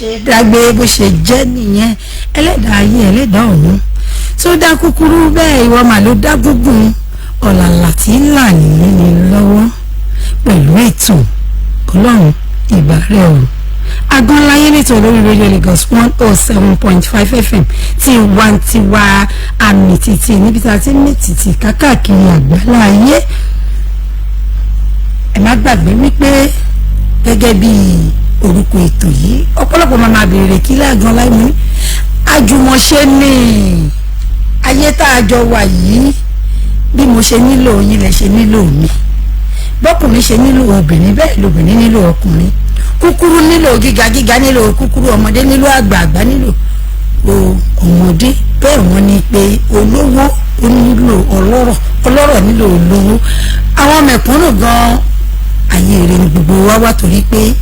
ṣe dágbé bó ṣe jẹ́ nìyẹn ẹlẹ́dàá ayé ẹlẹ́dàá ọ̀run tó dá kúkúrú bẹ́ẹ̀ ìwọ mà ló dá gúngùn ọ̀làlà tí ń là ní lọ́wọ́ pẹ̀lú ètò ọlọ́run ìbà rẹ̀ o Agbọ́nláyé lẹ́tọ̀ lórí Radio Lagos 107.5 FM tí wà ń tiwa àmì títì níbi tá a ti mí títì kákàkiri àgbáláyé. Ẹ má gbàgbé wípé gẹ́gẹ́ bí orúkọ ètò yìí ọ̀pọ̀lọpọ̀ máa béèrè kí Agbọ́nláyé mú àjùmọ̀ṣe ní ayé tá a jọ wà yìí bí mo ṣe nílò yín lẹ ṣe nílò mi bọ́kùnrin ṣe nílò obìnrin bẹ́ẹ̀ lóbìnrin nílò ọkùnrin kúkúrú nílò gíga gíga nílò kúkúrú ọmọdé nílò àgbààgbà nílò ọmọdé bẹ́ẹ̀ wọ́n ní pé olówó ó nílò ọlọ́rọ̀ nílò olówó àwọn mẹ̀kúnnù gan ayé rẹ̀ ní gbogbo wa wá torí pé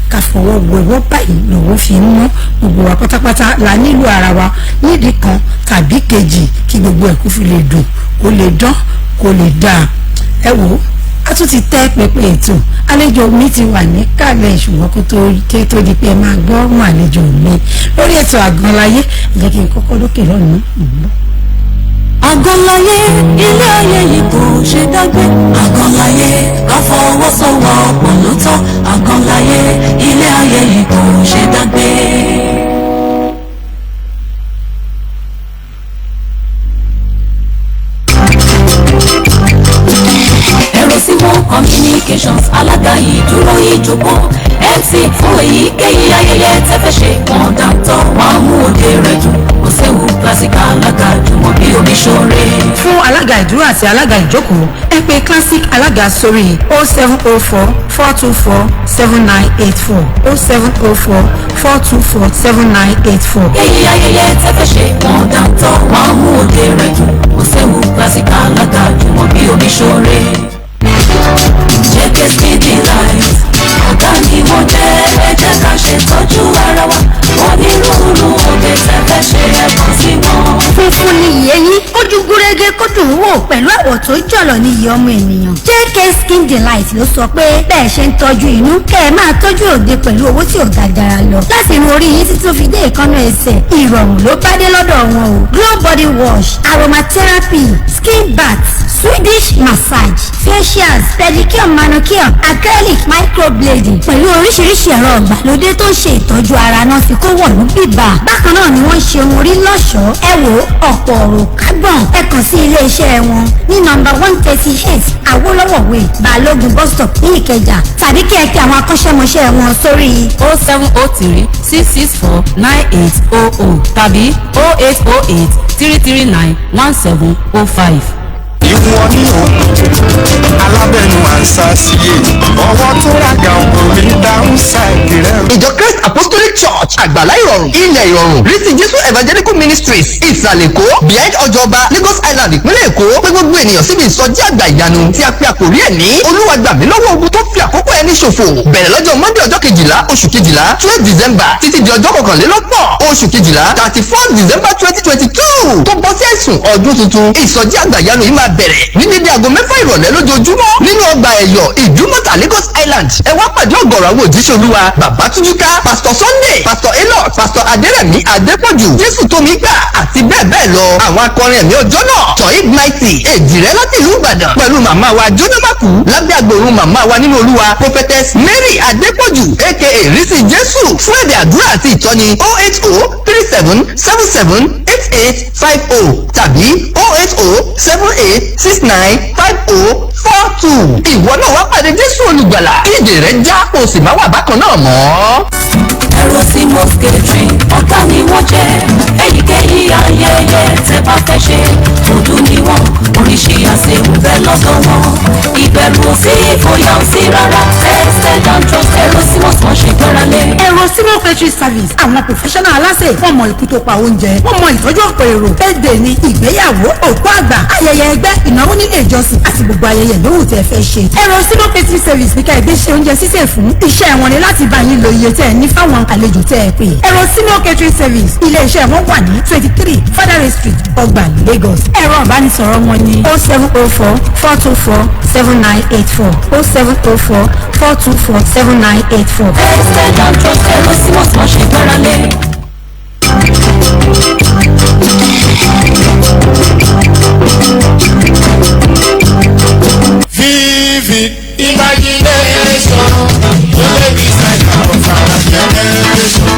ká fọwọ́ wẹ̀wọ́ báyìí lọ́wọ́ fi ń mọ́ gbogbo wa pátápátá la nílò ara wa nídìí kan tàbí kejì kí gbogbo ẹ̀kú fi lè dùn kó lè dán kó lè dáa. Ẹ wò ó a tún ti tẹ́ pẹpẹ ètò àlejò mi ti wà ní kàlẹ̀ ṣùgbọ́n kó tó di pé ẹ máa gbọ́ ọ̀rùn àlejò mi lórí ètò Àgbọ́nláyé jẹ́ kí n kọ́kọ́ lókè lọ́nà. Àgbọ́nláyé ilé ayé yìí kò ṣe dágbé. Àgbọ́nláyé ká fọwọ́sowọ́pọ̀ ló tọ́. Àgbọ́nláyé ilé ayé yìí kò ṣe dágbé. Communications alága ìdúró ìjókòó MC fún èyíkéyìí ayẹyẹ tẹ́fẹ́ ṣe wọ́n dáńtọ́ wọn mú òde rẹ̀ dùn kò séwu classic alága jùmọ̀ bí oníṣòre. Fún alága ìdúró àti alága ìjókòó ẹ pè classic alága sórí 0704 424 7984 0704 424 7984. èyí ayẹyẹ tẹ́fẹ́ ṣe wọ́n dáńtọ́ wọn mú òde rẹ̀ dùn kò séwu classic alága jùmọ̀ bí oníṣòre. Jẹ́kẹ́ Speedy Light ọ̀gá ni wọ́n jẹ́ ẹ jẹ́ ká ṣètọ́jú ara wa onírúurú òde tẹ́fẹ́ ṣe ẹ̀kan sí wọn. Funfun ni ìyẹ́ yín ojú gúrégé kó dùn ún wò pẹ̀lú àwọ̀ tó jọ̀lọ̀ ní ìyẹ́ ọmọ ènìyàn. Jẹ́kẹ́ Skin Delight ló sọ pé bẹ́ẹ̀ ṣe ń tọ́jú inú kẹ́ ẹ máa tọ́jú òde pẹ̀lú owó tí ò ga jara lọ. Láti irun orí yín títí ó fi dé ìkànnà ẹsẹ̀ ìrọ̀rùn ló bá dé lọ́dọ̀ wọn o. Glow body wash, aromatherapy, skin bath, Swedish massage, facials, pedicure, manicure, acrylic microblading pẹ̀lú oríṣiríṣi ẹ̀rọ ìgbàlódé tó ń ṣe ìtọ́jú ara náà fi kó wọ̀lú bíbà. Bákan náà ni wọ́n ṣe ohun orí lọ́ṣọ̀ọ́. Ẹ wo ọ̀pọ̀ ọ̀rọ̀ kágbọ̀n. Ẹ kàn sí ilé-iṣẹ́ wọn ní nọ́mbà 138 Awólọ́wọ̀ Way Balógun bus stop ní Ìkẹjà tàbí kí ẹ pe àwọn akọ́ṣẹ́mọṣẹ́ wọn sórí 0703 664 9800 tàbí 0808 339 1705. ìwọ̀n ní òun alábẹ́nu àṣà síye ọwọ́ tó ràgà ọ̀gbọ̀n mi dáhùn sáìkì rẹ̀. ìjọ Christ Apostolic Church àgbàlá ìrọ̀rùn ilẹ̀ ìrọ̀rùn Kristi Jésù Evangelical Ministries ìsàlẹ̀ èkó behind ọjọ́ba Lagos Island ìpínlẹ̀ èkó pé gbogbo ènìyàn síbi ìsọjí àgbà ìyanu tí a pe àkòrí ẹ̀ ní Olúwa gbà mí lọ́wọ́ ogun tó fi àkókò ẹni ṣòfò bẹ̀rẹ̀ lọ́jọ́ Monday ọjọ́ kejìlá oṣù kejìlá 12 December títí di ọjọ́ kọkànlélọ́gbọ̀n oṣù kejìlá 31 December 2022 tó bọ́ sí ẹ̀sùn ọdún tuntun ìsọjí àgbà ìyanu yìí máa bẹ̀rẹ̀ ní dédé aago 6 ìrọ̀lẹ́ lójoojúmọ́ nínú ọgbà ẹ̀yọ̀ ìdúmọ̀tà Lagos Island ẹ wá pàdé ọ̀gọ̀rọ̀ àwọn òjíṣẹ́ Olúwa bàbá túnjúká Pastor Sunday Pastor Enoch Pastor Adérẹ̀mí Adépọ̀jù Jésù Tómígbà àti bẹ́ẹ̀ bẹ́ẹ̀ lọ àwọn akọrin ẹ̀mí ọjọ́ náà Toib Mighty èjìrẹ́ láti ìlú Ìbàdàn pẹ̀lú màmá wa Jónámákù lábẹ́ àgbòrun màmá wa nínú Olúwa Prophetess Mary Adépọ̀jù aka Rísí Jésù fún èdè àdúrà àti ìtọ́ni 08037778850 tàbí 08078695042 ìwọ náà wá pàdé Jésù olùgbàlà ìdè rẹ̀ já kò sì má wà bákan náà mọ́. Ẹ̀rọ sí mọ́sítẹ́ẹ̀tì ọ̀gá ni wọ́n jẹ́ èyíkéyìí ayẹyẹ tẹ́ bá fẹ́ ṣe òdu ni wọ́n oríṣi àṣewò bẹ́ẹ̀ lọ́dọ̀ wọn ìbẹ̀rù ò sí ìfòyà ò sí rárá tested and trusted ẹ̀rọ sí wọ́n ṣe gbẹ́rẹ́lé. Ẹ̀rọ Simo Factory Service àwọn professional aláṣẹ wọ́n mọ ikú tó pa oúnjẹ wọ́n mọ ìtọ́jú ọ̀pọ̀ èrò birthday ni ìgbéyàwó òkú àgbà ayẹyẹ ẹgbẹ́ ìnáwó nílé ìjọsìn àti gbogbo ayẹyẹ lóhùn tẹ́ fẹ́ ṣe. Ẹ̀rọ Simo Factory Service ní ká ẹgbẹ́ ṣe oúnjẹ sísè fún iṣẹ́ wọn ni láti bá yín lo iye tẹ́ ẹ ní fáwọn àlejò tẹ́ ẹ pè. Ẹ̀rọ Simo Catering Service ilé iṣẹ́ wọn wà ní 23 Fadare Street Ọgbà Lagos. Ẹ̀rọ ìbánisọ̀rọ̀ wọn ni 0704 424 7984 0704 424 7984. tested and trusted Aerosimos wọ́n ṣe gbára lé. Vivid imagination, you may be like of our generation.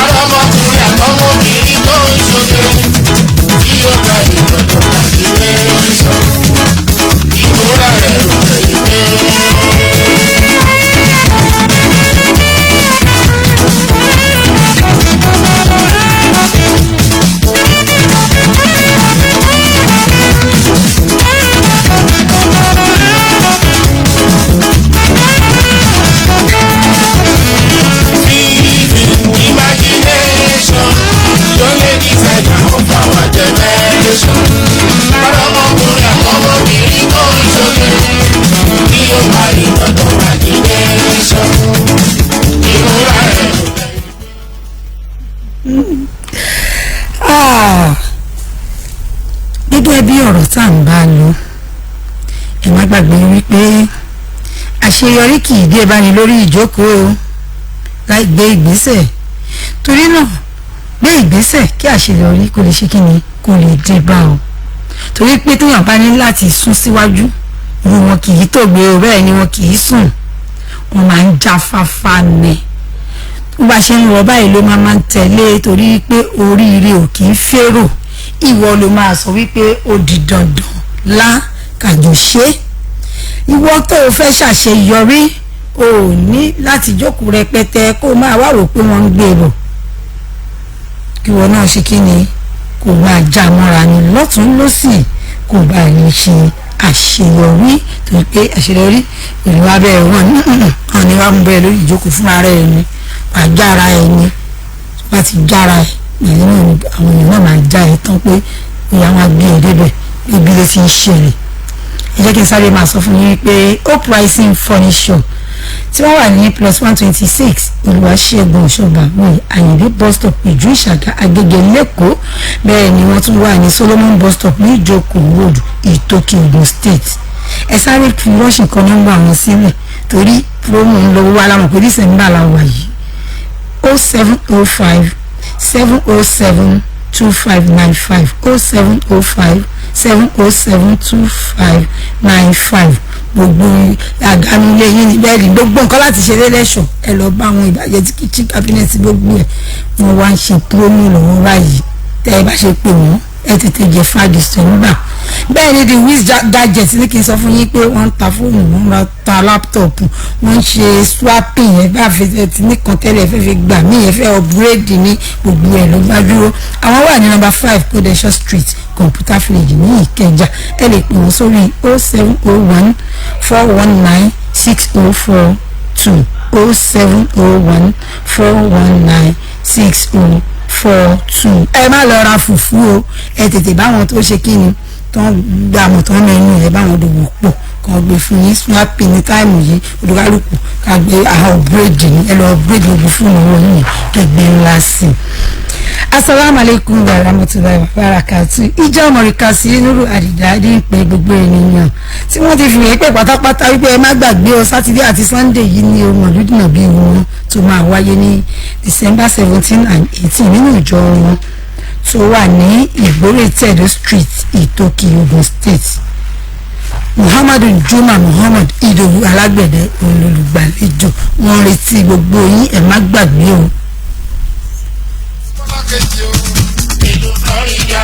Ọlọ́mọkùnrin àtọmọbìnrin tó ń ṣoge, tí ó gba ìgbọ̀dọ̀ imagination, ìmúra rẹ̀ ló rẹ̀ yé. Gẹ́gẹ́ bí ọ̀rọ̀ tá à ń bá lọ ẹ má gbàgbé wípé àṣeyọrí kì í dé báni lórí ìjókòó láì gbé ìgbésẹ̀, torí náà gbé ìgbésẹ̀ kí àṣeyọrí kò lè ṣe kí ni kò lè dé bá o, torí pé téèyàn bá ní láti sún síwájú irú wọn kì í tògbé o, bẹ́ẹ̀ ni wọn kì í sùn, wọn máa ń jáfáfá ni bó bá ṣe ń lọ báyìí ló máa ń tẹ̀lé, torí pé oríire ò kì í fèrò, ìwọ ló máa sọ wípé ó di dandan lá kàjọ ṣe. Ìwọ tó o fẹ́ ṣàṣeyọrí o ò ní láti jókòó rẹpẹtẹ kó o máa wá rò pé wọ́n ń gbé bọ̀, kí ìwọ náà ṣe kí ni kò máa já mọ́ra ni lọ́tún lọ́sì kò bá lè ṣe àṣeyọrí, torí pé àṣeyọrí ìlú abẹ́ wọn ni wàá mú bẹ́ẹ̀ lórí ìjókòó fúnra rẹ̀ ni wàá jára ẹ̀ ni wàá ti jára ẹ̀ ìyẹn náà ni àwọn èèyàn náà máa já ẹ̀ tán pé ìyá wọn gbé ẹ̀ débẹ̀ ibi ló ti ń ṣẹlẹ̀. Ẹ jẹ́ kí n sáré máa sọ fún yín pé Hope Rising Furniture tí wọ́n wà ní +126 Olúwaṣẹ́gun Òṣùbà ní Àyìndé bus stop Ìjú Ìṣàgá Agége lẹ́kọ̀ọ́, bẹ́ẹ̀ ni wọ́n tún wà ní Solomon bus stop ní Ìjókòó road Ìtòkì Ògùn state. Ẹ sáré fi rọ́ọ̀ṣì kan nọ́mbà wọn sílẹ̀ torí promo ń lọ wá láwọn pé December la wà yìí 0705 707 2595 0705 707 2595. gbogbo àgánulé yín ní bẹ́ẹ̀ni gbogbo nǹkan láti ṣe lẹ́lẹ́ṣọ̀ ẹ lọ bá àwọn ìbàjẹ́ tí kitchen cabinet gbogbo ẹ̀ wọ́n wá ń ṣe promo lọ́wọ́ báyìí tẹ́ ẹ bá ṣe pè wọ́n ẹ tètè jẹ fáàgì sẹ́ńgbà. bẹ́ẹ̀ ni the wiz gadget ní kí n sọ fún yín pé wọ́n ń ta fóònù wọ́n ń ta láptọ̀pù wọ́n ń ṣe swapping ẹ̀ bá fẹ́ ti nìkan tẹ́lẹ̀ ẹ fẹ́ fi gbà mí ẹ fẹ́ upgrade ní gbogbo ẹ̀ ló gbájúrò. àwọn wà ní number 5 Kodesha street computer village ní Ìkẹjà. ẹ lè pè wọ́n sórí 0701 419 6042 0701 419 6042. ẹ má lọ ra fùfú o, ẹ tètè báwọn tó ṣe kí ni tó ń gbà mọ̀ tó ń mẹ́nu ẹ̀ báwọn dòwò pọ̀ kan gbé fún yín snapping ní táìmù yìí olùkálùkù ká gbé upgrade ní ẹ lọ upgrade gbogbo fún owó yìí kẹgbẹ́ ńlá sí i. Assalamu alaikum wa rahmatullahi wa barakatuh. Ìjọ Mọ̀ríkà sí Nuru Àdìdáàdì ń pe gbogbo ènìyàn tí wọ́n ti fi hàn pé pátápátá wípé ẹ má gbàgbé o Sátidé àti Sunday yìí ní ohun ọ̀lúdìnà bí wọn tó máa wáyé ní December 17 and 18 nínú ìjọ wọn tó wà ní Ìgbórè Tẹ̀dó Street Ìtòkì Ògùn State. Muhammadu Juma Muhammad Idowu Alágbẹ̀dẹ olùgbàlejò wọn retí gbogbo yín ẹ má gbàgbé o. Kejì o, ìlú Florida,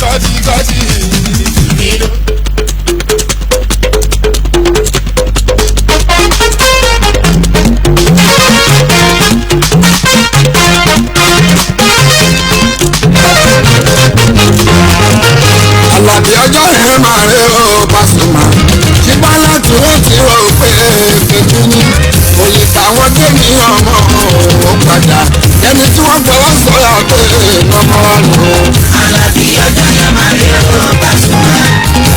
gọ́dí ìlú. Àlàbí ọjọ́ yẹn máa rí o Pasuma, ṣùgbọ́n láti wọ́n ti rò pé kejì ní òye táwọn dé ní ọmọ òun padà ẹni tí wọ́n fọwọ́ sọ̀rọ̀ pé lọ́mọ wa lò ó. Àlàbí ọjọ́ yẹn máa rí o Pasuma,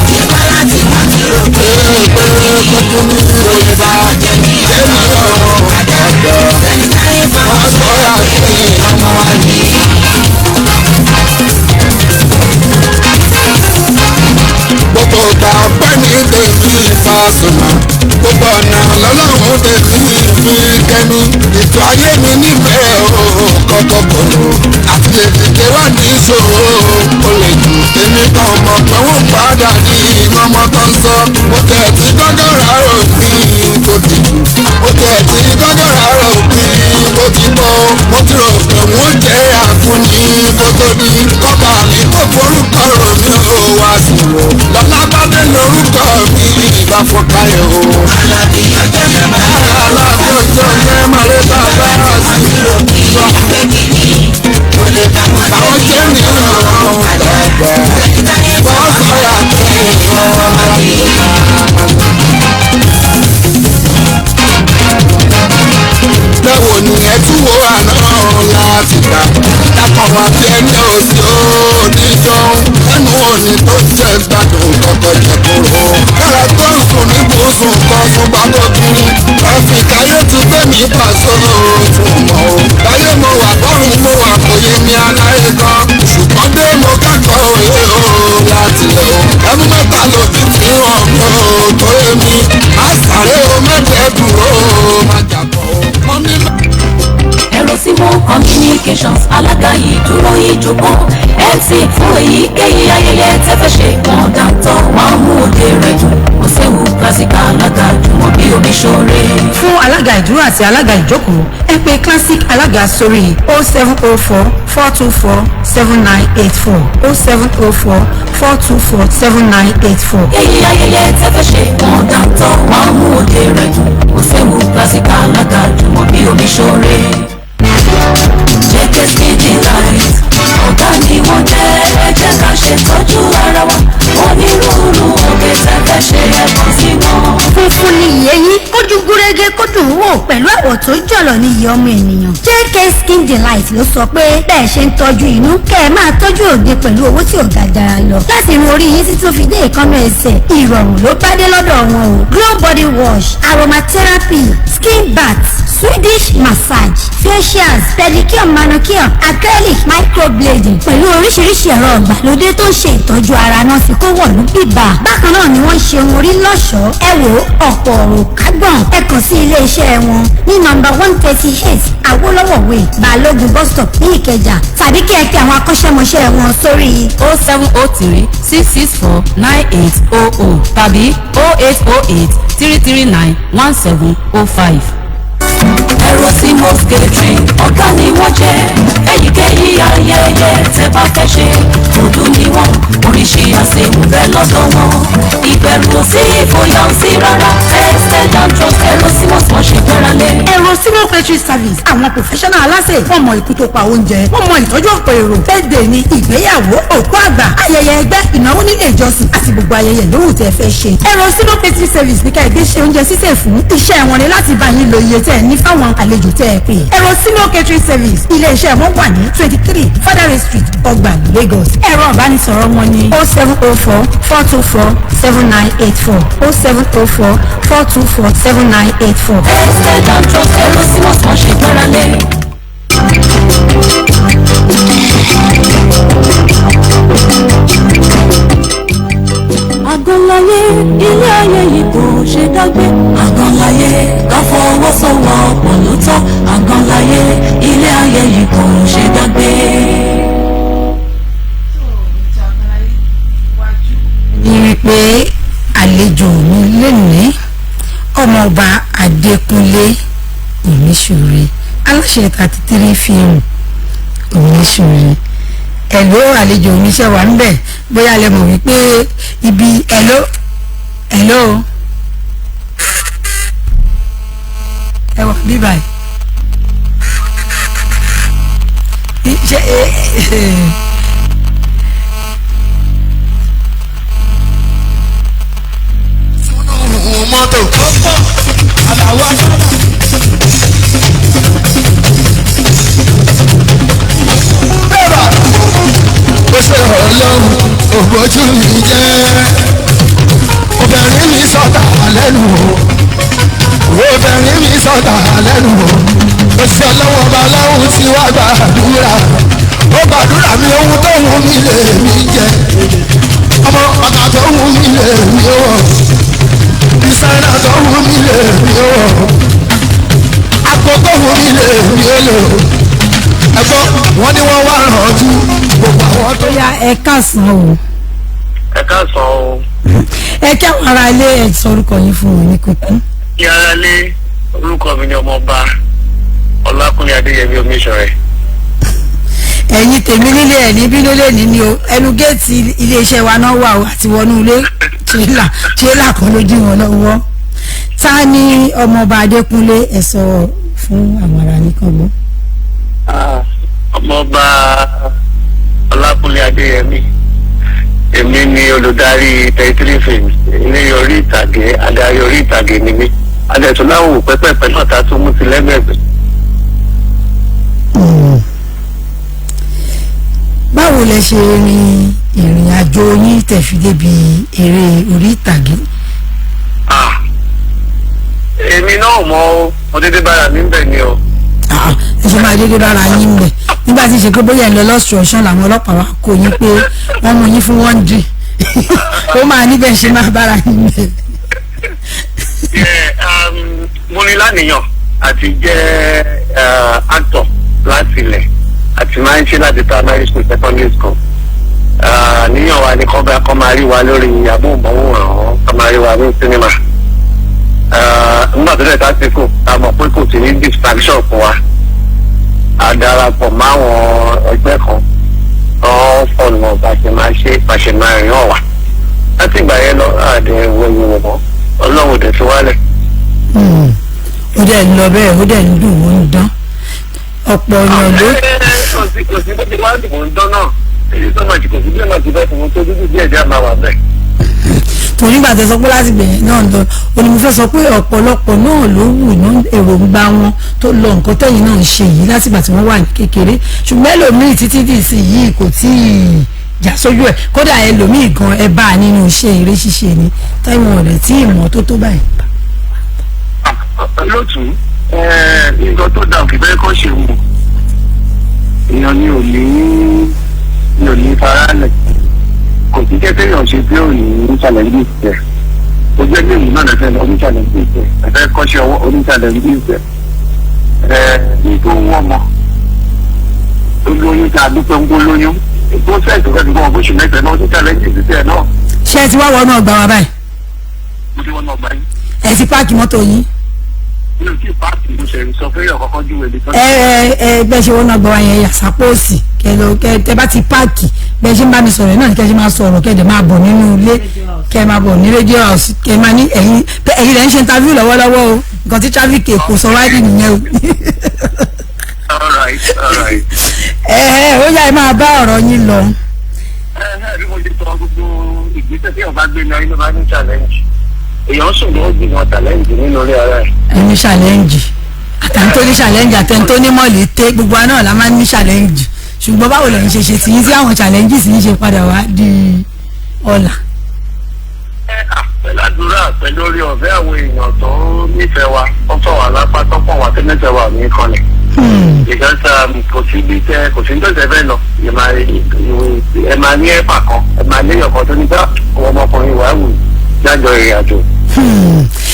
ṣùgbọ́n láti wọ́n ti rò pé kejì ní òye táwọn dé ní ọmọ òun padà ẹni táyé fọwọ́ sọ̀rọ̀ pé ọmọ wa ní. gbogbo ìgbà ọpẹ́ ní tèmi Pasuma gbogbo ọ̀nà lọ́lọ́run tèmi fi kẹ́ni ètò ayé mi nífẹ̀ẹ́ kọ́kọ́ kòrò àti ètèké wà ní ìṣòro ó lè jù èmi kan mọ̀ pé wọ́n padà ní ìmọ̀mọ́ tó ń sọ ó tẹ̀ tí gbọ́dọ̀ rárá òpin kò ti jù ó tẹ̀ tí gbọ́dọ̀ rárá òpin kò ti bọ́ mo ti rò pé wọ́n jẹ́ àfúnni kó tó ní kọ́ba mi kò forúkọ rò mí ó wá sí wò lọ́lá bá dé lórúkọ mi ìgbà fọkàyọ̀ o. Alábí ọjọ́ yẹn máa ń lọ. Alábí ọjọ́ yẹn máa lè bá bá a sí i. Ìgbẹ́ kìíní kò lè bá wọn lọ. Àwọn jẹ́ mi ọ̀rọ̀ dàgbà. Wọ́n sọ̀rọ̀ àti bẹ́wò ni ẹ tún wo àná láti gbà. Dákọ̀ wá bí ẹni òsì oníjọ́un. Ẹnu òní tó jẹ́ gbádùn kọ̀kọ̀ jẹ́ kúrò. Kára tó ń sùn ní bùsùn kan fún gbàgbọ́kiri. Áfíríkà yóò ti gbé mi pàṣọ òtún mọ́ o. Láyé mo wà bọ́rùn mo wà kò yé mi aláyé gan. Ṣùgbọ́n dé mo kẹ́kọ̀ọ́ òye o láti lọ. Ẹnu mẹ́ta lòdì tí wọ́n mọ̀ ọ́ tó yé mi. Má sáré o mẹ́tẹ̀ẹ́ dúró o má jàpọ̀ o. Mọ́ mi lọ. Erosimo Communications alága ìdúró ìjókòó MC fún èyíkéyìí ayẹyẹ tẹ́fẹ́ ṣe wọn dáńtọ́ wọn mú òde rẹ̀ dùn kò séwu classical alága jùmọ̀ bí omi ṣoore. fún alága ìdúró àti alága ìjókòó ẹ pè classic alága sórí 0704 424 7984 0704 424 7984. èyí ayẹyẹ tẹ́fẹ́ ṣe wọn dáńtọ́ wọn mú òde rẹ̀ dùn kò séwu classical alága jùmọ̀ bí omi ṣoore. JK Skin Delight ọ̀gá ni wọ́n jẹ́ ká ṣe tọ́jú ara wa onírúurú òkè tẹ́fẹ́ ṣe ẹ̀kọ́ sí wọn. funfun ni ìyẹyìn kójú gúrégé kó dùn ún wò pẹ̀lú àwọ̀ tó jọ̀lọ̀ ní iye ọmọ ènìyàn. JK Skin Delight ló sọ pé bẹ́ẹ̀ ṣe ń tọ́jú inú kẹ́ ẹ máa tọ́jú òde pẹ̀lú owó tí ò ga jara lọ. láti irun orí yín títí tó fi dé ìkànnà ẹsẹ̀ ìrọ̀rùn ló bá dé lọ́dọ̀ wọn o. glow body wash aromatherapy skin bath Swedish massage facials pedicure manicure acrylic microblading pẹ̀lú oríṣiríṣi ẹ̀rọ ìgbàlódé tó ń ṣe ìtọ́jú ara náà fi kó wọ̀lú bíbà. bákan náà ni wọ́n ṣe ohun orí lọ́ṣọ̀ọ́ ẹ wò ọ̀pọ̀ ọ̀rọ̀ kágbọ̀n ẹ kàn sí ilé iṣẹ́ wọn ní nọ́mbà 138 Awólọ́wọ̀ way Balógun bus stop ní Ìkẹjà tàbí kí ẹ pe àwọn akọ́ṣẹ́mọṣẹ́ wọn sórí 0703 664 9800 tàbí 0808 339 1705. Erosimo catering ọ̀gá ni wọ́n jẹ́ èyíkéyìí ayẹyẹ tẹ́ bá fẹ́ ṣe òdu ni wọ́n oríṣi àṣewò bẹ́ẹ̀ lọ́dọ̀ wọn ìbẹ̀rù ò sí ìfòyà ò sí rárá tested and trust Erosimo wọ́n ṣe gbára lé. Erosimo catering service àwọn professional aláṣẹ wọ́n mọ ikú tó pa oúnjẹ wọ́n mọ ìtọ́jú ọ̀pọ̀ èrò birthday ni ìgbéyàwó òkú àgbà ayẹyẹ ẹgbẹ́ ìnáwó nílé ìjọsìn àti gbogbo ayẹyẹ lóhùn tẹ́ fẹ́ ṣe. Erosimo catering service ní ká ẹgbẹ́ ṣe oúnjẹ sísè fún iṣẹ́ wọn ni láti bá yín lo iye tẹ́ ẹ ní fáwọn àlejò tẹ́ ẹ pè. Erosimo catering service ilé iṣẹ́ wọn wà ní 23 Fadare Street Ọgbà Lagos. ẹ̀rọ ìbánisọ̀rọ̀ wọn ni 0704 424 7984 0704 424 7984. tested and trust Erosimo wọ́n ṣe gbára lé. Àgànláyé ilé ayé yìí kò ṣe dágbé. Àgànláyé ká fọwọ́sowọ́pọ̀ ló tọ́. Àgànláyé ilé ayé yìí kò ṣe dágbé. ní wípé àlejò mi lónìí ọmọọba Adékúnlé Oníṣòre aláṣẹ 33 fíìmù Oníṣòre. ẹ̀ló àlejò oníṣẹ́ wa ń bẹ̀ bóyá lẹ mọ̀ wípé ibi ẹ̀ló ẹ wà bí báyìí. Mọ́tò tó pọ̀ àlàó aṣọ́nà. Bẹ́ẹ̀rà ó ṣe ọlọ́run ògbójú mi jẹ́. Obìnrin mi sọ̀tà lẹ́nu o. Obìnrin mi sọ̀tà lẹ́nu o. Ó ṣe ọlọ́wọ́ ọba aláwọ̀ tí wá gbàdúrà. Ó gbàdúrà mi ohun tó wù mí lè mí jẹ. Ọmọ ọ̀gá tó wù mí lè mí wọ̀. Ìsáyà tó wù mí lè mí wọ̀. Àpò tó fún mi lè mi ó lò ẹgbọ́n wọ́n ní wọ́n wá rántí gbogbo àwọn tó. bóyá ẹ káàsán o. ẹ káàsán o. ẹ kí àwọn ará ilé ẹ sọ orúkọ yín fún wọn ní kókó. kí ara lé orúkọ mi ni ọmọọba Ọlákúnlé Adéyẹmí Omíṣọ̀rẹ́. ẹ̀yin tèmi nílé ẹ̀ ní bínú lè ní ni o ẹnu géètì iléeṣẹ́ wa náà wà o àti wọnú ilé tírélà kan ló dí wọn lọ́wọ́. ta ni ọmọọba Adékúnlé ẹ sọ fún àwọn ará nìkan gbọ́. ọmọọba Ọlákúnlé Adéyẹmí èmi ni olùdarí 33 films ilé orí ìtàgé adarí orí ìtàgé ni mí adẹ̀túnláwò pẹ́pẹ́pẹ́ náà ta tún mú sí lẹ́gbẹ̀ẹ́gbẹ̀. báwo lẹ ṣe rin ìrìn àjò yín tẹ̀fi débi eré orí ìtàgé. èmi náà mọ mo dédé bára mi ń bẹ̀ ni o. ẹ ṣe máa dédé bára yín ń bẹ̀ nígbà tí ṣe pé bóyá ẹ̀ ń lọ lọ́sọ̀ọ̀sán làwọn ọlọ́pàá wa kó yín pé wọ́n mú yín fún wọ́n dì ó máa níbẹ̀ ṣe máa bára yín bẹ̀. mo ní láníyàn àti jẹ́ actor láti ilẹ̀ àti máa ń ṣe láti primary school secondary school níyàn wa ni kọ́ máa rí wa lórí amóhùnmáwòrán kọ́ máa rí wa ní sinimá nígbà tó dẹ̀ ká sí kù a mọ̀ pé kò sí ní distraction fún wa a darapọ̀ máwọn ẹgbẹ́ kan wọ́n fọ̀nà bàṣẹ máa rìn ọ̀wà láti ìgbà yẹn lọ àdé wẹ̀yìn wọ̀ ọlọ́run òde fi wálẹ̀. ó dẹ̀ ń lọ bẹ́ẹ̀ ó dẹ̀ ń dùn ó ń dán ọ̀pọ̀ èèyàn ló. kò sí bó ti wá dùn ó ń dán náà èyí tó máa jù kò sí bí ọ̀nà ti bẹ́ẹ̀ fún un tó dúdú díẹ̀ díẹ̀ máa wà bẹ́ẹ̀. torí nígbà tó sọ pé láti gbẹ̀yìn náà lọ onímọ̀fẹ́ sọ pé ọ̀pọ̀lọpọ̀ náà ló wù ní èròǹgbà wọn tó lọ nǹkan tẹ́yìn náà ń ṣe yìí látìgbà tí wọ́n wà ní kékeré ṣùgbọ́n ẹlòmíì títí dì sí yìí kò tí ì jà sójú ẹ̀ kódà ẹlòmíì gan ẹ bá a nínú iṣẹ́ eré ṣíṣe ni táwọn ọ̀rẹ́ tí ìmọ̀ tó báyìí. lótú nǹkan tó dà òkè bẹ́ẹ̀ kọ́ ṣe wù èèyàn ni ò ní faralẹ̀ kò sí kẹ́kẹ́ yàn ṣe pé ò ní challenge ìfẹ́ ó jẹ́ ní ìlú náà lẹ́fẹ̀ẹ́ lọ ní challenge ìfẹ́ ẹ̀fẹ́ kọ́ṣẹ́ ọwọ́ oní challenge ìfẹ́ ní tó wọ́n mọ́ olóyún tá a dúpẹ́ ń gbólóyún ètò sẹ́ẹ̀tì rẹ̀ nígbà oṣù mẹ́fẹ̀ẹ́ náà ó ní challenge ìfẹ́ náà. ṣé ẹ ti wá wọnú ọgbà wa báyìí. mo ti wọnú ọgbà yín. ẹ ti páàkì mọ́tò yín. mi ò tí ì páàkì mo ṣe sọ pé ọ̀kọ́kọ́ júwe ní tọ́jú. bẹ́ẹ̀ ṣe wọnú ọgbà wa yẹn yàsápọ̀ọ̀sì kẹ bá ti páàkì bẹ́ẹ̀ ṣe ń bá mi sọ̀rọ̀ náà kẹ́ ṣe máa sọ̀rọ̀ kẹ́ dẹ̀ máa bọ̀ nínú ilé kẹ́ máa bọ̀ ní rédíò house kẹ́ máa ní ẹ̀yin rẹ̀ ń ṣe interview lọ́wọ́lọ́wọ́ o nǹkan tí traffic èkó sọ wáyé nìyẹn o. all right. ó yá ẹ máa bá ọ̀rọ̀ yín lọ. bí mo ṣe sọ gbogbo ìgbésẹ̀ tí ọba gbé lọ inú bá ní challenge èèyàn sùn ló gbé wọn challenge nínú orí ara ẹ̀. ẹni challenge àtẹ̀ntó ní challenge àtẹ̀ntó ní mọ̀lẹ́ tẹ́ gbogbo wa náà la máa ń ní challenge ṣùgbọ́n báwo lẹ́yìn ṣe tí yín sí àwọn challenges yín ṣe padà wá di ọ̀la. pẹ̀lú àdúrà pẹ̀lú orí ọ̀fẹ́ àwọn èèyàn tó nífẹ̀ẹ́ wa tó fọ̀ wá lápá tó pọ̀ wá tó nífẹ̀ẹ́ wa ní ìkànnì. because kò sí bí tẹ kò sí ní tó tẹ bẹ́ẹ̀ lọ ẹ máa ní ẹ̀fà kan ẹ máa ní ẹ̀yọ̀kan tó ní bá ọmọkùnrin wà wù jájọ ìrìn àjò.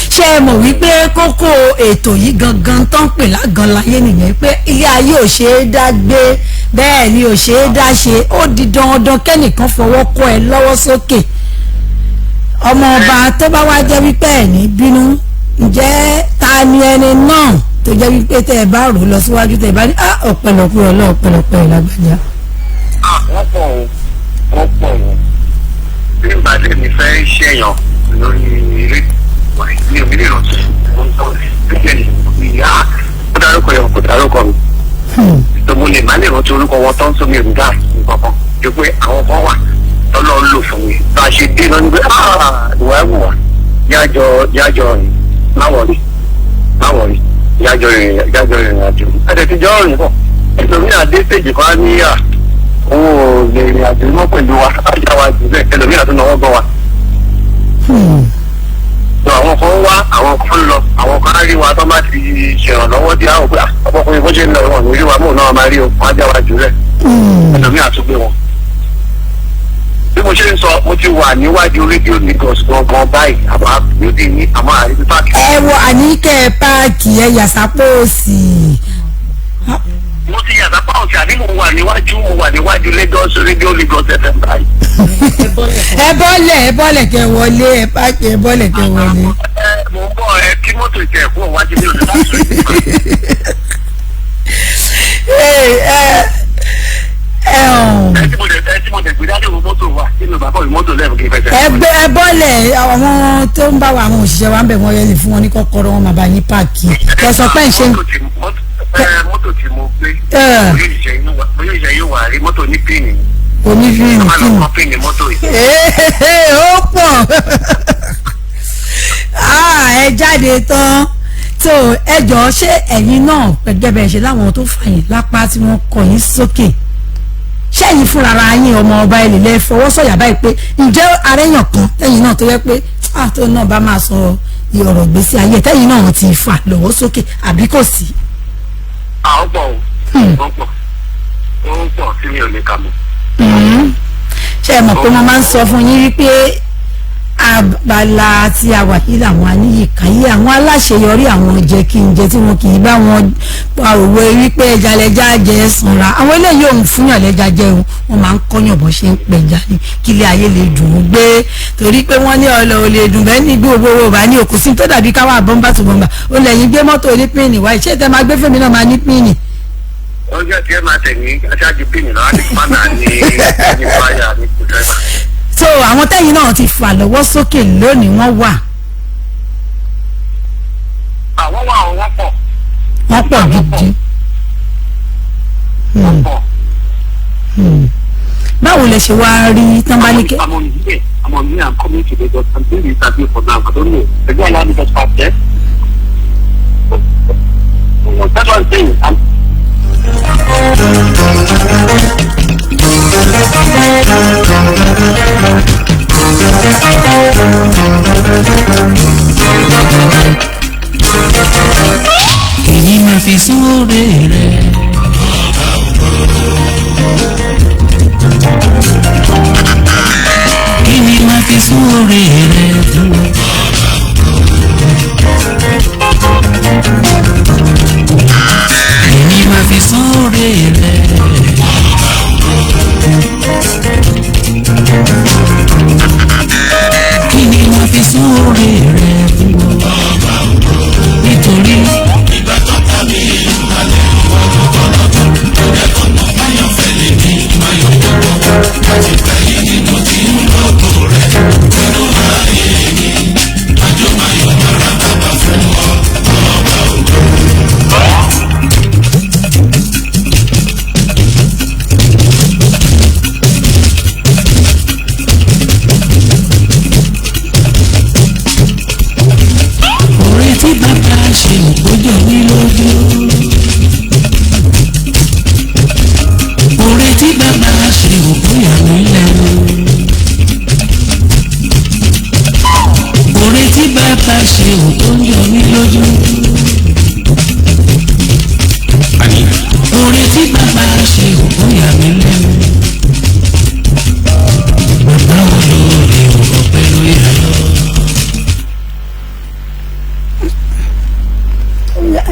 ṣé ẹ mọ̀ wípé kókó ètò yìí gangan tó ń pè lágan láyé nìyẹn pé ilé ayé ò ṣe é dá gbé bẹ́ẹ̀ ni ò ṣe é dá ṣe ó di dandan kẹ́nìkan fọwọ́ kọ́ ẹ lọ́wọ́ sókè ọmọ ọba tó bá wá jẹ́ wípé ẹ̀ ní bínú ǹjẹ́ ta ni ẹni náà tó jẹ́ wípé tẹ́ ẹ bá rò lọ síwájú tẹ́ ẹ bá ní ọ̀pẹ̀lọpẹ̀ ọlọ́ọ̀pẹ̀lọpẹ̀ ìlágbájá. wọ́n pọ̀ wọ́n bí n bá lè ní fẹ́ ṣẹ̀yàn lórí eré ní omi lè rántí wọ́n sọ bíbélì ìyá ó dárúkọ yẹn kò dárúkọ mi. tó mo lè má lè rántí orúkọ wọn tó ń sọ mi ò dá nǹkan kan ju pé àwọn kan wà tọ́lọ́ ń lò fún mi bá a ṣe dé náà ní pé ìwà ẹ̀wù wà yájọ rìn máwọ̀rì yájọ rìn àjò ẹ̀dẹ̀ ti jọ́ rìn pọ̀ ẹlòmí àdé stage kan ní òun ò lè rìn àjò mọ́ pẹ̀lú wa ajá wa jù bẹ́ẹ̀ ẹlòmí àti náwó bọ́ wa. àwọn kan wá àwọn kan lọ àwọn kan rí wa tó bá ti ṣèrànlọ́wọ́ di àwọn pé ọkùnrin bó ṣe ń lọ wọn ní rí wa mò náà máa rí o wọn ajá wa jù bẹ́ẹ̀ ẹlòmí àtúgbé wọn. bí mo ṣe ń sọ mo ti wà níwájú rédíò Lagos gangan báyìí àmọ́ lóde ní àmọ́ àríwí páàkì. ẹ wọ àníkẹ́ páàkì ẹ yàsápò òsì. mo ti yàtọ̀ páàkì àní mo wà níwájú Lagos rédíò Lagos FM báyìí. ẹ bọ́lẹ̀ kẹ wọlé ẹ páàkì ẹ bọ́lẹ̀ kẹ wọlé. mo ń bọ̀ kí mọ́tò ìtẹ̀ kú ọ̀wájú mi ò ní láti rí tí mo lè gbé dájú mọ́tò wa nínú bàbá mi mọ́tò lẹ́ẹ̀mú kí n fẹsẹ̀. ẹ bọ́lẹ̀ àwọn tó ń bá wa àwọn òṣìṣẹ́ wa ń bẹ̀ wọ́n yẹ lè fún wọn ní kọ́kọ́rọ́ wọn máa bá yín páàkì kẹsàn pẹ́ ń ṣe. mọ́tò tí mo gbé bóyá ìṣẹ́ yóò wà rí mọ́tò ní píìnì. onífíìnì píìnì mọ́tò yìí. ó pọ̀ ẹ jáde tán tó ẹ jọ ṣé ẹ̀yin náà gẹ́gẹ́ bẹ́ẹ̀ ṣe láwọn tó fàyìn lápá tí wọ́n kọ yín sókè ṣẹ́yìn fúnra ara yín ọmọ ọba ilé lẹ́ fọwọ́ sọ̀yà báyìí pé ǹjẹ́ arẹ́yàn kan tẹ́yìn náà tó yẹ pé tó náà bá máa sọ ọ̀rọ̀ gbèsè ayé tẹ́yìn náà ti fà lọ́wọ́ sókè àbí kò sí. àwọn pọ̀ ó pọ̀ tí mi ò lè kà mọ́. ṣé ẹ mọ̀ pé wọ́n máa ń sọ fún yín wípé abala tí a wà yìí làwọn aníyìká yìí àwọn aláṣeyọrí àwọn jẹ kí n jẹ tí wọn kì í bá wọn pa òwe wípé ẹja lẹja jẹ sanra àwọn eléyìí òun fúnyàn lẹja jẹ òun wọn máa ń kọyàn bó ṣe ń pẹja ní kílé ayé lè dùn ún gbé torí pé wọn ní ọlọ ò lè dùn bẹ́ẹ̀ ní gbogbo owó bá ní òkú sí tó dàbí káwá bọ́mbà tó bọ́mbà ó lẹ́yìn gbé mọ́tò onípíìnì wáyé ṣé tẹ máa gbé fèmí náà máa ní píìnì. ọjọ́ tí ẹ máa tẹ̀ ní aṣáájú píìnì náà á ti pàdà ní fáyà ní kùtẹ́nà. so àwọn tẹ́yìn náà ti fà lọ́wọ́ sókè lónìí wọ́n wà. àwọn wà wọ́n pọ̀. wọ́n pọ̀ gidi. wọ́n pọ̀. báwo lẹ ṣe wá rí tán bá ní kẹ́. I'm on here. I'm coming to Lagos. I'm doing the interview for now. I don't know. They don't allow me to start there. That's what I'm saying. Èyí máa fi sóore rẹ̀. Èyí máa fi sóore rẹ̀ fún. Èyí máa fi sóore rẹ̀. Èyí máa fi sóore rẹ̀ fún. Nítorí.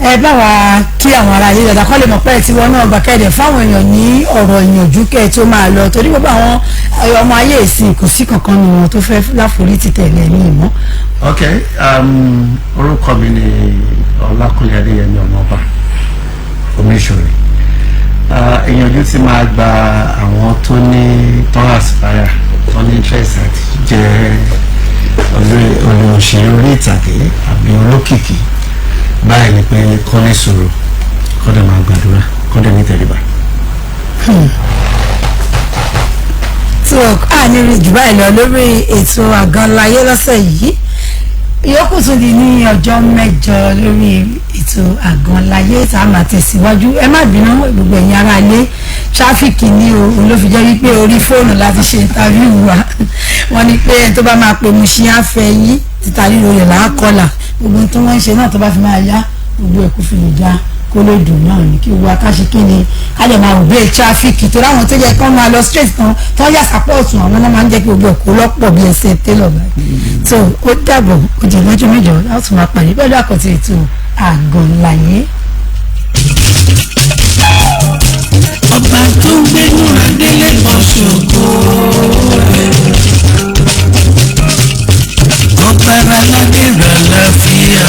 ẹ bá wa kí àwọn ará yìí dàda kọ́ lè mọ̀ pé tí wọn náà gbà kẹ́ẹ̀dẹ̀ fáwọn èèyàn ní ọ̀rọ̀ ìyànjú kẹ́ ẹ tó máa lọ torí gbogbo àwọn ọmọ ayé ìsìn kò sí kankan ní wọn tó fẹ́ láforí ti tẹ̀lé ní ìmọ̀. ok orúkọ mi ni Ọlákúnlé Adéyẹmí ọmọọba Omiṣore ìyànjú tí máa gba àwọn tó ní tán aspire tó ní interest àti jẹ́ olóṣèré orí ìtàgé àbí olókìkí báyìí ni pé kọ́ ní sùúrù kọ́ dẹ̀ máa gbàdúrà kọ́ dẹ̀ ní tẹríba. tí a ní rí jù báyìí lọ lórí ètò Àgànláyé lọ́sẹ̀ yìí ìyókù tún di ní ọjọ́ mẹ́jọ lórí ètò Àgànláyé tá a máa tẹ̀síwájú ẹ má bínú gbogbo ẹ̀yin ará ilé tráfíkì ní o ló fi jẹ́ wípé orí fóònù láti ṣe ìntàvíù wa wọ́n ní pé ẹni tó bá máa pè mú sí àfẹ́ yìí títa lílo rẹ̀ là á kọlà gbogbo tó wọ́n ń ṣe náà tó bá fi máa yá gbogbo ẹ̀kú fi lè já kó lè dùn náà ní kí wọ́n akáṣe kí ni ká lè máa òbí tráfíkì tó láwọn tó yẹ kán máa lọ straight tán tó yà sápọ̀tù àwọn náà máa ń jẹ́ kí gbogbo ẹ̀kọ́ lọ́pọ̀ bí ẹsẹ̀ tẹ́lọ̀ báyìí so ó dàbọ̀ ó di lọ́jọ́ mẹ́jọ láti máa pàdé pẹ̀lú àkọ́tì ètò Àgànláyé. ọba tó gbẹnu adélé ọ̀ṣọ́gbó ọba aládé rà láfíà.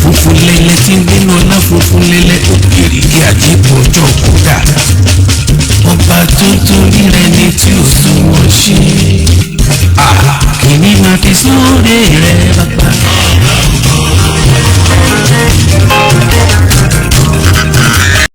funfun lẹ́lẹ́ tí ń gbénu ọlá funfun lẹ́lẹ́ òkèrè kí àjíbọ̀ ọjọ́ kúdà ọba tó torí rẹ ní tí ò tún wọ́n ṣe kìíní máa fi sóore rẹ bàbá.